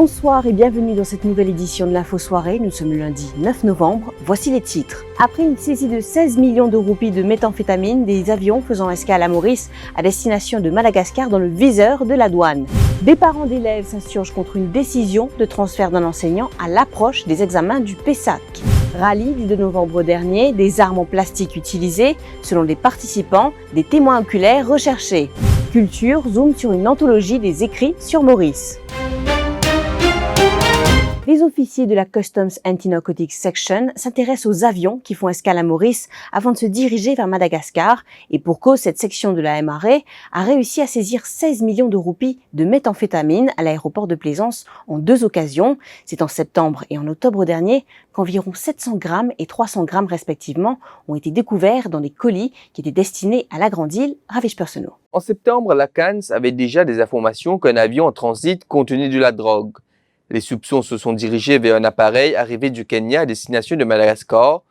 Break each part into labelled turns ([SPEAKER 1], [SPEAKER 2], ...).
[SPEAKER 1] Bonsoir et bienvenue dans cette nouvelle édition de l'Info Soirée. Nous sommes le lundi 9 novembre. Voici les titres. Après une saisie de 16 millions de roupies de méthamphétamine, des avions faisant escale à Maurice à destination de Madagascar dans le viseur de la douane. Des parents d'élèves s'insurgent contre une décision de transfert d'un enseignant à l'approche des examens du PESAC. Rallye du 2 novembre dernier, des armes en plastique utilisées, selon les participants, des témoins oculaires recherchés. Culture zoom sur une anthologie des écrits sur Maurice. Les officiers de la Customs Anti-Narcotics Section s'intéressent aux avions qui font escale à Maurice avant de se diriger vers Madagascar. Et pour cause, cette section de la MRA a réussi à saisir 16 millions de roupies de méthamphétamine à l'aéroport de Plaisance en 2 occasions. C'est en septembre et en octobre dernier qu'environ 700 grammes et 300 grammes respectivement ont été découverts dans des colis qui étaient destinés à la Grande Île. Ravish Personneau.
[SPEAKER 2] En septembre, la CANS avait déjà des informations qu'un avion en transit contenait de la drogue. Les soupçons se sont dirigés vers un appareil arrivé du Kenya à destination de Madagascar.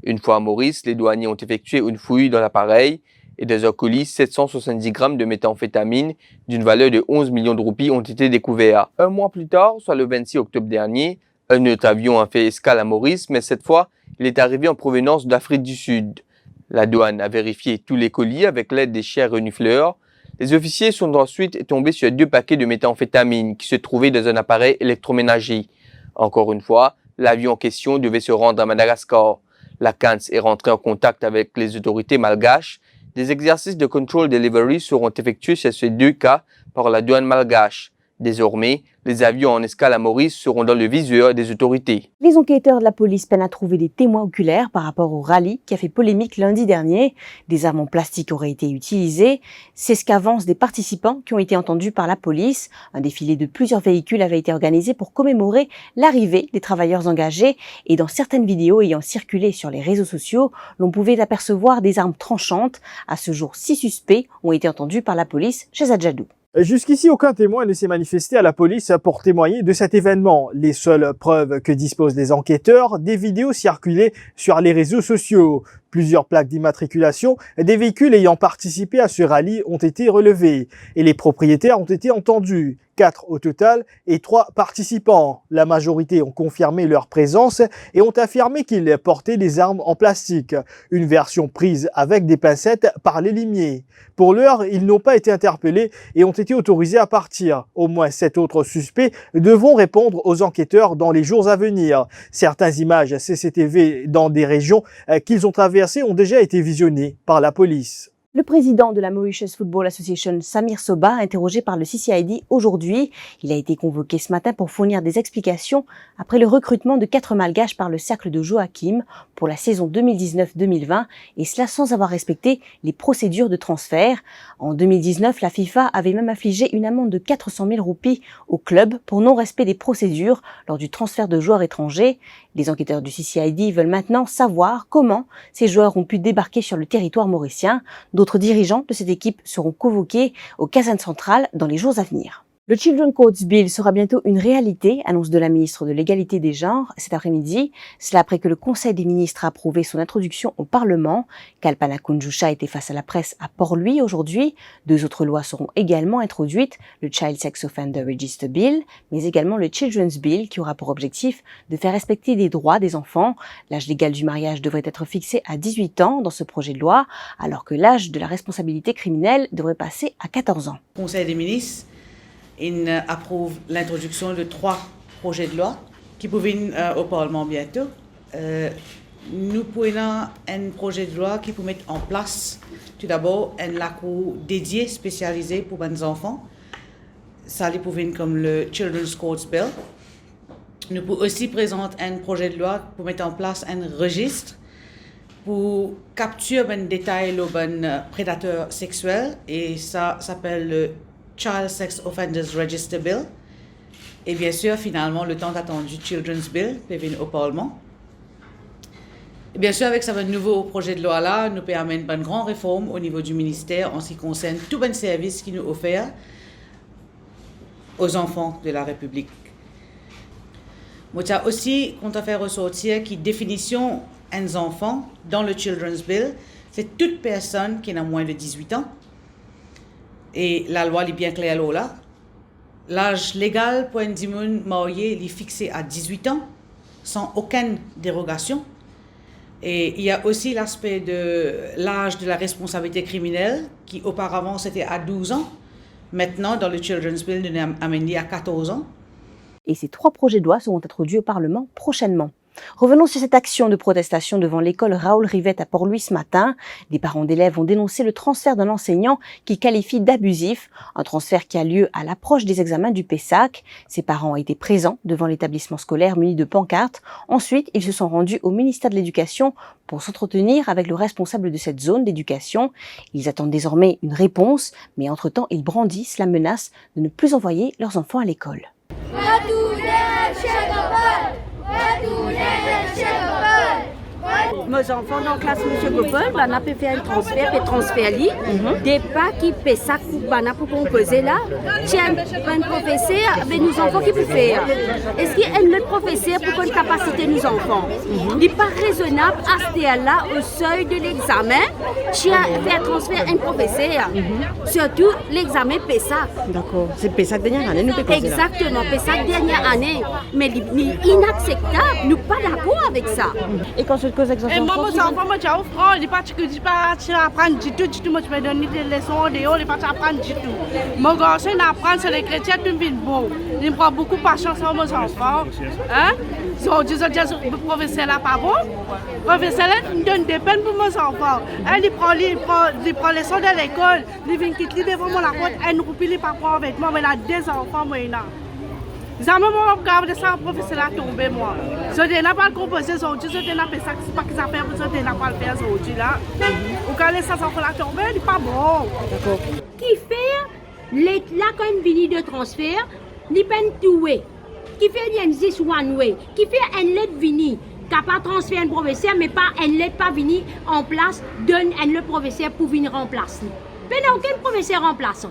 [SPEAKER 2] Une fois à Maurice, les douaniers ont effectué une fouille dans l'appareil et dans un colis, 770 grammes de méthamphétamine d'une valeur de 11 millions de roupies ont été découverts. Un mois plus tard, soit le 26 octobre dernier, un autre avion a fait escale à Maurice, mais cette fois, il est arrivé en provenance d'Afrique du Sud. La douane a vérifié tous les colis avec l'aide des chiens renifleurs. Les officiers sont ensuite tombés sur 2 paquets de méthamphétamine qui se trouvaient dans un appareil électroménager. Encore une fois, l'avion en question devait se rendre à Madagascar. La CANS est rentrée en contact avec les autorités malgaches. Des exercices de control delivery seront effectués sur ces 2 cas par la douane malgache. Désormais, les avions en escale à Maurice seront dans le viseur des autorités.
[SPEAKER 1] Les enquêteurs de la police peinent à trouver des témoins oculaires par rapport au rallye qui a fait polémique lundi dernier. Des armes en plastique auraient été utilisées. C'est ce qu'avancent des participants qui ont été entendus par la police. Un défilé de plusieurs véhicules avait été organisé pour commémorer l'arrivée des travailleurs engagés. Et dans certaines vidéos ayant circulé sur les réseaux sociaux, l'on pouvait apercevoir des armes tranchantes. À ce jour, 6 suspects ont été entendus par la police chez Adjadou.
[SPEAKER 3] Jusqu'ici, aucun témoin ne s'est manifesté à la police pour témoigner de cet événement. Les seules preuves que disposent les enquêteurs, des vidéos circulées sur les réseaux sociaux. Plusieurs plaques d'immatriculation des véhicules ayant participé à ce rallye ont été relevées et les propriétaires ont été entendus. 4 au total et 3 participants. La majorité ont confirmé leur présence et ont affirmé qu'ils portaient des armes en plastique. Une version prise avec des pincettes par les limiers. Pour l'heure, ils n'ont pas été interpellés et ont été autorisés à partir. Au moins 7 autres suspects devront répondre aux enquêteurs dans les jours à venir. Certaines images CCTV dans des régions qu'ils ont traversées ont déjà été visionnées par la police.
[SPEAKER 1] Le président de la Mauritius Football Association, Samir Soba, interrogé par le CCID aujourd'hui. Il a été convoqué ce matin pour fournir des explications après le recrutement de 4 malgaches par le cercle de Joachim pour la saison 2019-2020 et cela sans avoir respecté les procédures de transfert. En 2019, la FIFA avait même infligé une amende de 400 000 roupies au club pour non-respect des procédures lors du transfert de joueurs étrangers. Les enquêteurs du CCID veulent maintenant savoir comment ces joueurs ont pu débarquer sur le territoire mauricien. D'autres dirigeants de cette équipe seront convoqués au Kazan central dans les jours à venir. Le Children's Courts Bill sera bientôt une réalité, annonce de la ministre de l'Égalité des genres cet après-midi. Cela après que le Conseil des ministres a approuvé son introduction au Parlement. Kalpana Kunjusha était face à la presse à Port-Louis aujourd'hui. 2 autres lois seront également introduites, le Child Sex Offender Register Bill, mais également le Children's Bill qui aura pour objectif de faire respecter les droits des enfants. L'âge légal du mariage devrait être fixé à 18 ans dans ce projet de loi, alors que l'âge de la responsabilité criminelle devrait passer à 14 ans.
[SPEAKER 4] Conseil des ministres approuve l'introduction de 3 projets de loi qui peuvent venir au Parlement bientôt. Nous prenons un projet de loi qui peut mettre en place tout d'abord un lacou dédié, spécialisé pour les enfants. Ça peut venir comme le Children's Courts Bill. Nous pouvons aussi présenter un projet de loi pour mettre en place un registre pour capturer un détail de prédateurs sexuels et ça s'appelle le Child Sex Offenders Register Bill. Et bien sûr, finalement, le tant attendu Children's Bill peut venir au Parlement. Et bien sûr, avec ce nouveau projet de loi-là, nous permet une grande réforme au niveau du ministère en ce qui concerne tout un service qui nous offert aux enfants de la République. Moi, j'ai aussi qu'on a fait ressortir qui définition un enfant dans le Children's Bill, c'est toute personne qui a moins de 18 ans. Et la loi est bien claire là. L'âge légal pour un dimoun marié est fixé à 18 ans, sans aucune dérogation. Et il y a aussi l'aspect de l'âge de la responsabilité criminelle, qui auparavant c'était à 12 ans. Maintenant, dans le Children's Bill, on est amené à 14 ans.
[SPEAKER 1] Et ces 3 projets de loi seront introduits au Parlement prochainement. Revenons sur cette action de protestation devant l'école Raoul Rivette à Port-Louis ce matin. Des parents d'élèves ont dénoncé le transfert d'un enseignant qu'ils qualifient d'abusif, un transfert qui a lieu à l'approche des examens du PESAC. Ces parents ont été présents devant l'établissement scolaire munis de pancartes. Ensuite, ils se sont rendus au ministère de l'Éducation pour s'entretenir avec le responsable de cette zone d'éducation. Ils attendent désormais une réponse, mais entre-temps, ils brandissent la menace de ne plus envoyer leurs enfants à l'école.
[SPEAKER 5] Mes enfants dans la classe M. Gopel, on a fait un transfert et transfert li. Des pas qui paient ça pour qu'on pose là. Tiens, un professeur avec nos enfants qui peut faire. Est-ce qu'il y a un autre professeur pour qu'on capacité nos enfants? Il n'est pas raisonnable à ce là au seuil de l'examen. Tiens, faire transfert un professeur. Surtout l'examen PESAC.
[SPEAKER 1] D'accord, c'est PESAC dernière année, nous peut poser là.
[SPEAKER 5] Exactement, PESAC dernière année. Mais inacceptable, nous pas d'accord avec ça.
[SPEAKER 1] Et quand je te pose l'exemple,
[SPEAKER 6] et moi, mes enfants, moi, j'ai offert, il pas apprendre du tout, moi, je me donne des leçons, il n'est pas apprendre du tout. Mon garçon, il apprend, c'est les chrétiens, tout le monde. Il me prend beaucoup de patience sur mes enfants. Hein? Le professeur là, pas bon. Le professeur là, il donne des peines pour mes enfants. Il prend les leçons de l'école, il vient quitter devant la porte, il ne peut pas prendre avec moi, mais il a des enfants, moi, il a. Jamais moi regarde ça professeur là tomber moi. Je n'ai pas composé aujourd'hui, je n'ai pas fait ça, c'est pas que ça fait, je n'ai pas le faire aujourd'hui là. Ou quand les enfants là tomber, il n'est pas bon.
[SPEAKER 1] d'accord.
[SPEAKER 5] Qui fait là quand il vient de transfert, il peut tuer. Qui fait une 10 one way, qui fait un lettre vini, capable de transférer un professeur mais pas un lettre pas vini en place, donne un le professeur pour venir remplacer. Il n'y a aucun professeur remplaçant.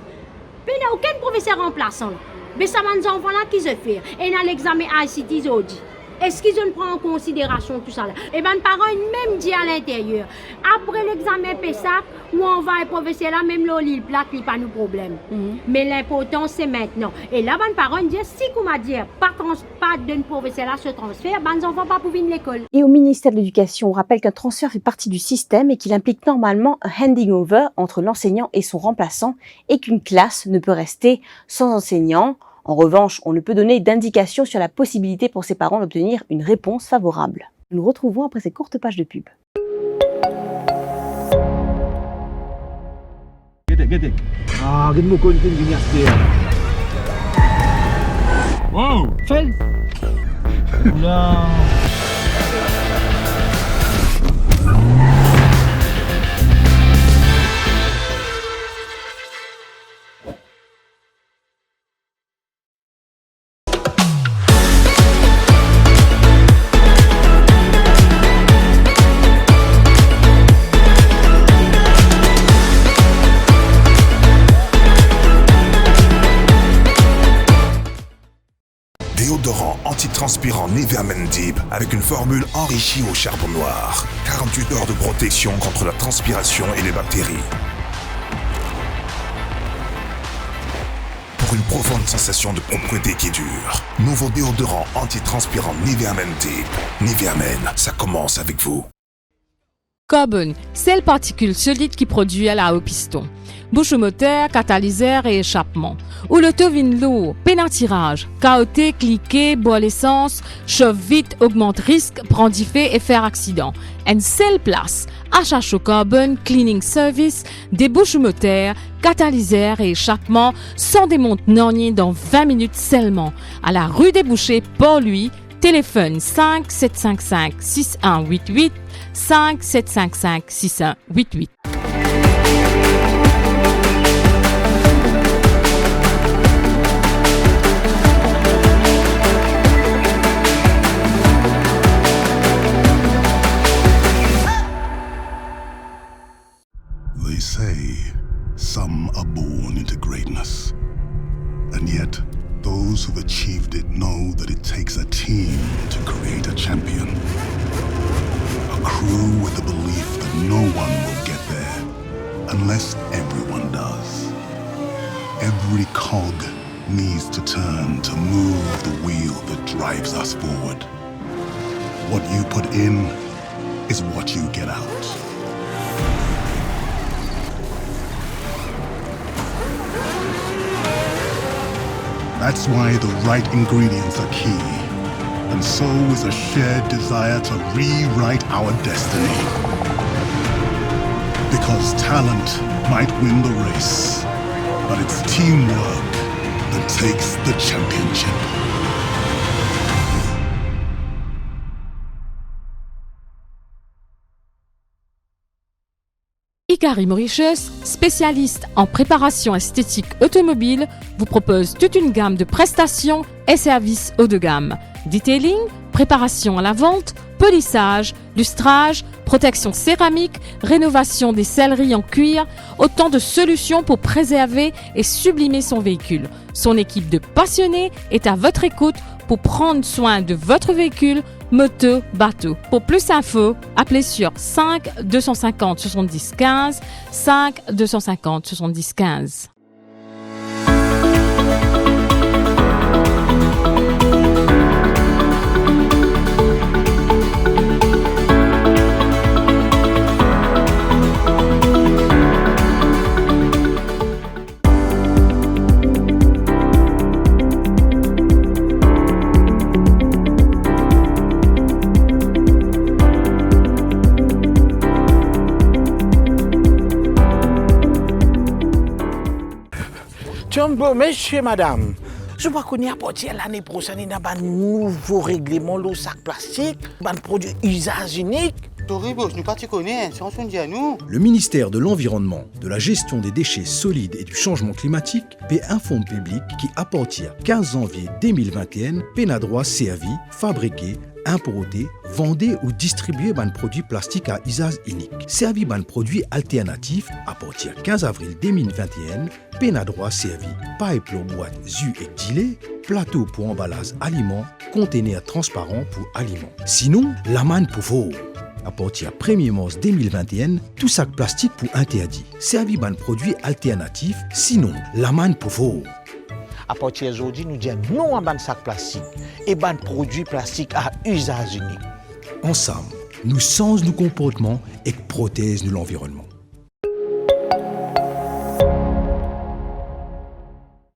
[SPEAKER 5] Il n'y a aucun professeur remplaçant. Mais ça va nous enfants là qui se fait. Et dans l'examen ICT aujourd'hui. Est-ce qu'ils ont pris en considération tout ça là? Et bien, les parents même dit à l'intérieur. Après l'examen PESAC, où on va le professeur là, même là, il plaque, il n'y a pas de problème. Mais l'important, c'est maintenant. Et là, les parents disent, si vous m'a dit, pas d'un professeur là, ce transfert, les enfants pas pour venir à l'école.
[SPEAKER 1] Et au ministère de l'Éducation, on rappelle qu'un transfert fait partie du système et qu'il implique normalement un handing over entre l'enseignant et son remplaçant et qu'une classe ne peut rester sans enseignant. En revanche, on ne peut donner d'indication sur la possibilité pour ses parents d'obtenir une réponse favorable. Nous nous retrouvons après ces courtes pages de pub.
[SPEAKER 7] Wow! Fel!
[SPEAKER 8] Déodorant antitranspirant Nivea Men Deep avec une formule enrichie au charbon noir. 48 heures de protection contre la transpiration et les bactéries. Pour une profonde sensation de propreté qui dure. Nouveau déodorant antitranspirant Nivea Men Deep. Nivea Men, ça commence avec vous.
[SPEAKER 9] Carbone, c'est la particule solide qui produit à la haut piston. Bouche moteur, catalyseur et échappement. Ou le tovin lourd, pénatirage, chaotique, cliquer, boire l'essence, chauffe vite, augmente risque, prend diffé et faire accident. Une seule place, HHO Carbone Cleaning Service, des bouches moteurs, catalyseur et échappement sont des montes norniers dans 20 minutes seulement. À la rue des Bouchers, Port-Louis, téléphone 5 755 6188, 5 755 6188.
[SPEAKER 10] They say some are born into greatness, and yet those who've achieved it know that it takes a team to create a champion. A crew with the belief that no one will get there unless everyone does. Every cog needs to turn to move the wheel that drives us forward. What you put in is what you get out. That's why the right ingredients are key. And so is a shared desire to rewrite our destiny. Because talent might win the race, but it's teamwork that takes the championship.
[SPEAKER 9] Ikari Mauritius, spécialiste en préparation esthétique automobile, vous propose toute une gamme de prestations et services haut de gamme. Detailing, préparation à la vente, polissage, lustrage, protection céramique, rénovation des selleries en cuir, autant de solutions pour préserver et sublimer son véhicule. Son équipe de passionnés est à votre écoute pour prendre soin de votre véhicule, moto, bateau. Pour plus d'infos, appelez sur 5 250 70 15, 5 250 70 15.
[SPEAKER 11] Bon, monsieur, madame, je vois qu'on y a partir l'année prochaine, il y a un nouveau règlement de sac plastique, un produit usage unique.
[SPEAKER 12] Toribos, nous pas tu connais, c'est on dit à nous.
[SPEAKER 13] Le ministère de l'Environnement, de la Gestion des déchets solides et du changement climatique paie un fonds public qui, à partir du 15 janvier 2021, peine à droit servi, fabriqué, importer, vendre ou distribuer un produit plastique à usage unique. Servi un produit alternatif à partir du 15 avril 2021, peine à droit servi, pipe boîte jus et gilet, plateau pour emballage aliments, conteneur transparent pour aliments. Sinon, la manne pour vous. À partir du 1er mars 2021, tout sac plastique pour interdit. Servi un produit alternatif, sinon, la manne pour vous.
[SPEAKER 11] À partir d'aujourd'hui, nous disons non à un sac plastique et un produit plastique à usage unique.
[SPEAKER 13] Ensemble, nous changeons nos comportements et protégeons l'environnement.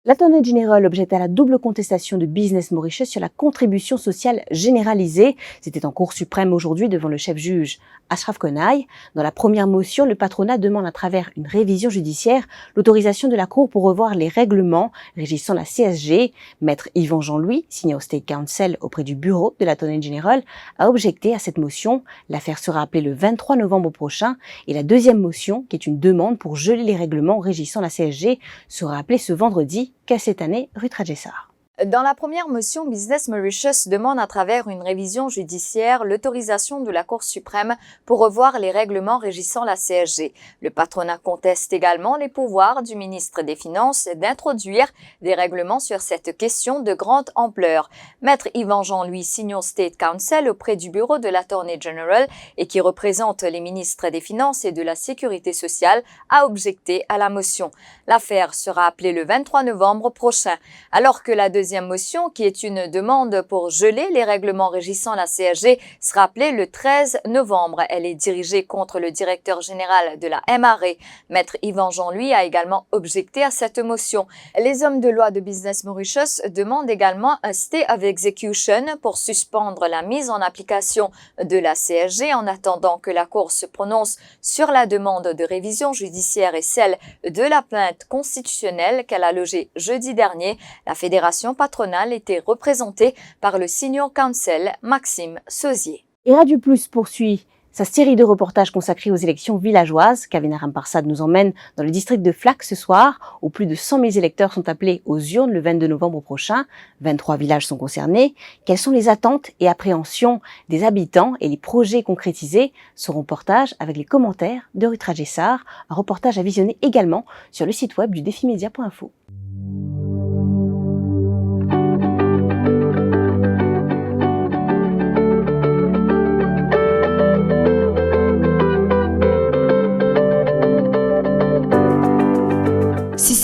[SPEAKER 1] L'Attorney General objecte à la double contestation de Business Mauritius sur la contribution sociale généralisée. C'était en Cour suprême aujourd'hui devant le chef juge Ashraf Konaï. Dans la première motion, le patronat demande à travers une révision judiciaire l'autorisation de la Cour pour revoir les règlements régissant la CSG. Maître Yvan Jean-Louis, signé au State Council auprès du bureau de l'Attorney General, a objecté à cette motion. L'affaire sera appelée le 23 novembre prochain et la deuxième motion, qui est une demande pour geler les règlements régissant la CSG, sera appelée ce vendredi. Qu'à cette année, Ruth Rajessar.
[SPEAKER 14] Dans la première motion, Business Mauritius demande à travers une révision judiciaire l'autorisation de la Cour suprême pour revoir les règlements régissant la CSG. Le patronat conteste également les pouvoirs du ministre des Finances d'introduire des règlements sur cette question de grande ampleur. Maître Yvan Jean-Louis, signe au State Council auprès du bureau de l'Attorney General et qui représente les ministres des Finances et de la Sécurité sociale, a objecté à la motion. L'affaire sera appelée le 23 novembre prochain, alors que la deuxième motion, qui est une demande pour geler les règlements régissant la CSG, sera appelée le 13 novembre. Elle est dirigée contre le directeur général de la MRA. Maître Yvan Jean-Louis a également objecté à cette motion. Les hommes de loi de Business Mauritius demandent également un stay of execution pour suspendre la mise en application de la CSG en attendant que la Cour se prononce sur la demande de révision judiciaire et celle de la plainte constitutionnelle qu'elle a logée jeudi dernier. La Fédération patronale était représentée par le Senior Counsel Maxime Sauzier.
[SPEAKER 1] Et Radio Plus poursuit sa série de reportages consacrés aux élections villageoises. Kavina Ramparsad nous emmène dans le district de Flac ce soir, où plus de 100 000 électeurs sont appelés aux urnes le 22 novembre prochain. 23 villages sont concernés. Quelles sont les attentes et appréhensions des habitants et les projets concrétisés? Ce reportage avec les commentaires de Ruth Rajessar, un reportage à visionner également sur le site web du defimedia.info.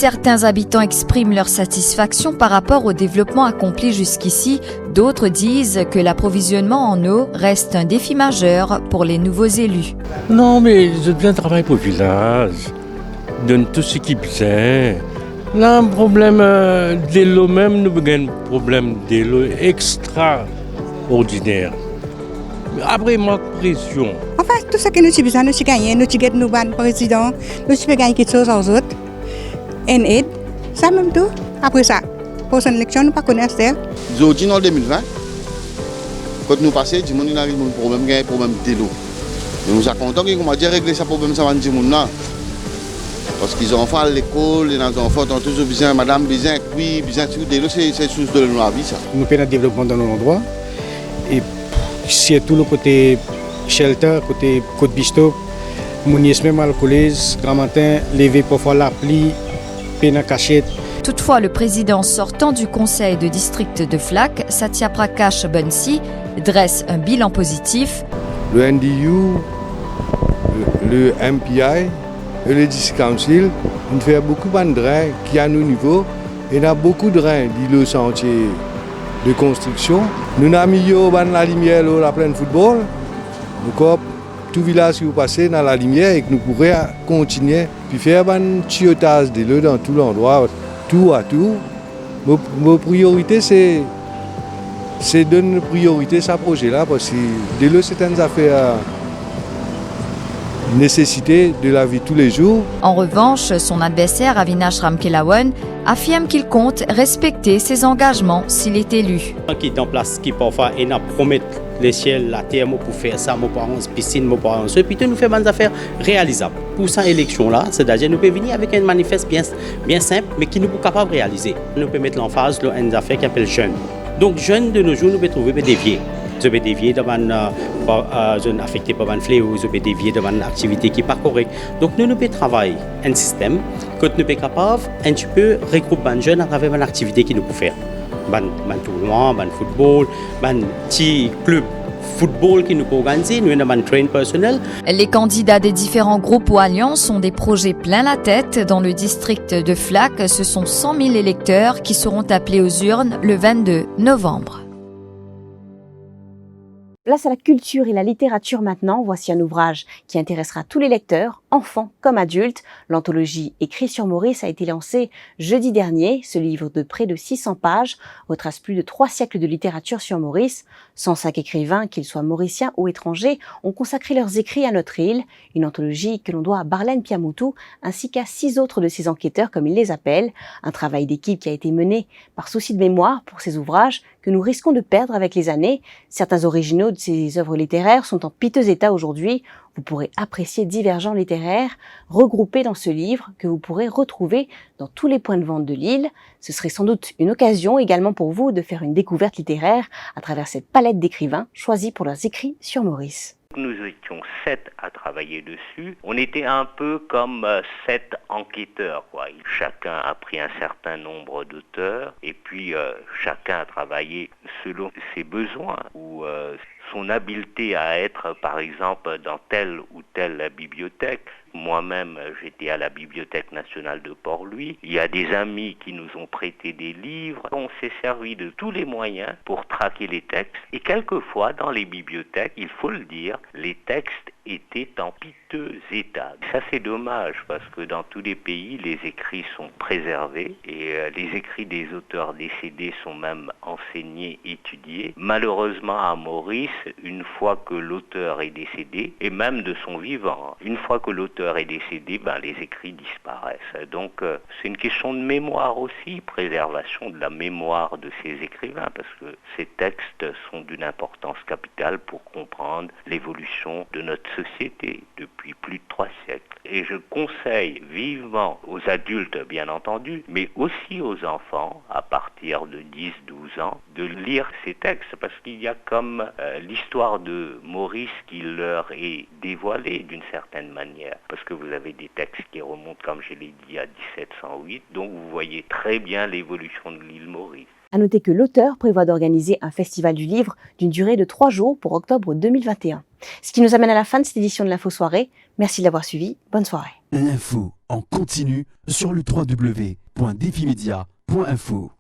[SPEAKER 14] certains habitants expriment leur satisfaction par rapport au développement accompli jusqu'ici, d'autres disent que l'approvisionnement en eau reste un défi majeur pour les nouveaux élus.
[SPEAKER 7] Non, mais je viens travailler pour le village, donne tout ce qui besoin. Là, un problème de l'eau même, nous avons un problème de l'eau extraordinaire. Après, ma pression.
[SPEAKER 15] Enfin, tout ce que nous avons besoin, nous avons gagné, nous avons nous ban président, nous avons gagné quelque chose aux autres. En aide, ça même tout. Après ça, pour cette élection, nous ne connaissons pas.
[SPEAKER 16] Aujourd'hui, en 2020, quand nous passons, tout le monde a un problème de l'eau. Nous sommes contents qu'on m'a dit régler ce problème, ça va nous là. Parce qu'ils ont enfants à l'école, les enfants ont toujours besoin, madame, besoin, oui, besoin de l'eau, c'est source de la vie, ça.
[SPEAKER 17] Nous faisons un développement dans nos endroits. Et surtout le côté shelter, côté côte bistop, Mounies même alcoolise, grand matin, lever parfois la pluie, peine à cachette.
[SPEAKER 14] Toutefois, le président sortant du conseil de district de Flac, Satya Prakash Bansi, dresse un bilan positif.
[SPEAKER 18] Le NDU, le MPI et le District Council, on fait beaucoup de drains qui à nos niveaux. Il y a beaucoup de drains dans le chantier de construction. Nous avons mis la lumière la pleine football. Donc, tout village qui vous passez dans la lumière et que nous pourrions continuer puis faire un tuyautage de l'eau dans tout l'endroit, tout à tout. Mon priorité, c'est donner priorité à ce projet-là parce que de l'eau, c'est une affaire nécessité de la vie tous les jours.
[SPEAKER 14] En revanche, son adversaire Avinash Ramkelawan affirme qu'il compte respecter ses engagements s'il est élu.
[SPEAKER 19] Qui est en place, qui parfois promet les ciels, la terre, pour faire ça, pour avoir une piscine, pour avoir un seul, puis nous faisons des affaires réalisables. Pour cette élection-là, c'est-à-dire nous pouvons venir avec un manifeste bien simple, mais qui nous est capable de réaliser. Nous pouvons mettre l'emphase sur une affaire qui s'appelle jeune. Donc jeunes de nos jours, nous pouvons trouver des déviés. Nous pouvons dévier dans une zone affectée par un fléau, nous pouvons dévier dans une activité qui n'est pas correcte. Donc nous pouvons travailler un système que nous sommes capables un petit peu regrouper les jeunes à travers une activité qui nous peut faire. Un tournoi, un football, un petit club football qui nous peut organiser, nous avons un train personnel.
[SPEAKER 14] Les candidats des différents groupes ou alliances ont des projets plein la tête. Dans le district de Flac, ce sont 100 000 électeurs qui seront appelés aux urnes le 22 novembre.
[SPEAKER 1] Place à la culture et la littérature maintenant. Voici un ouvrage qui intéressera tous les lecteurs, enfants comme adultes. L'anthologie Écrit sur Maurice a été lancée jeudi dernier. Ce livre de près de 600 pages retrace plus de 3 siècles de littérature sur Maurice. 105 écrivains, qu'ils soient mauriciens ou étrangers, ont consacré leurs écrits à notre île. Une anthologie que l'on doit à Barlène Piamoutou ainsi qu'à 6 autres de ses enquêteurs comme il les appelle. Un travail d'équipe qui a été mené par souci de mémoire pour ces ouvrages que nous risquons de perdre avec les années. Certains originaux de ces œuvres littéraires sont en piteux état aujourd'hui. Vous pourrez apprécier divers genres littéraires regroupés dans ce livre que vous pourrez retrouver dans tous les points de vente de l'île. Ce serait sans doute une occasion également pour vous de faire une découverte littéraire à travers cette palette d'écrivains choisis pour leurs écrits sur Maurice.
[SPEAKER 20] Nous étions 7 à travailler dessus. On était un peu comme 7 enquêteurs, quoi. Chacun a pris un certain nombre d'auteurs et puis chacun a travaillé selon ses besoins ou son habileté à être, par exemple, dans telle ou telle bibliothèque. Moi-même, j'étais à la Bibliothèque nationale de Port-Louis. Il y a des amis qui nous ont prêté des livres. On s'est servi de tous les moyens pour traquer les textes. Et quelquefois, dans les bibliothèques, il faut le dire, les textes étaient en piteux état. Ça, c'est dommage parce que dans tous les pays, les écrits sont préservés et les écrits des auteurs décédés sont même enseignés, étudiés. Malheureusement, à Maurice, une fois que l'auteur est décédé, et même de son vivant, une fois que l'auteur est décédé, les écrits disparaissent. Donc, c'est une question de mémoire aussi, préservation de la mémoire de ces écrivains, parce que ces textes sont d'une importance capitale pour comprendre l'évolution de notre société depuis plus de 3 siècles. Et je conseille vivement aux adultes, bien entendu, mais aussi aux enfants, à partir de 10-12 ans, de lire ces textes, parce qu'il y a comme l'histoire de Maurice qui leur est dévoilée d'une certaine manière, parce que vous avez des textes qui remontent, comme je l'ai dit, à 1708, donc vous voyez très bien l'évolution de l'île Maurice.
[SPEAKER 1] À noter que l'auteur prévoit d'organiser un festival du livre d'une durée de 3 jours pour octobre 2021. Ce qui nous amène à la fin de cette édition de l'Info Soirée. Merci de l'avoir suivi. Bonne soirée.
[SPEAKER 21] L'info en continu sur le www.defimedia.info.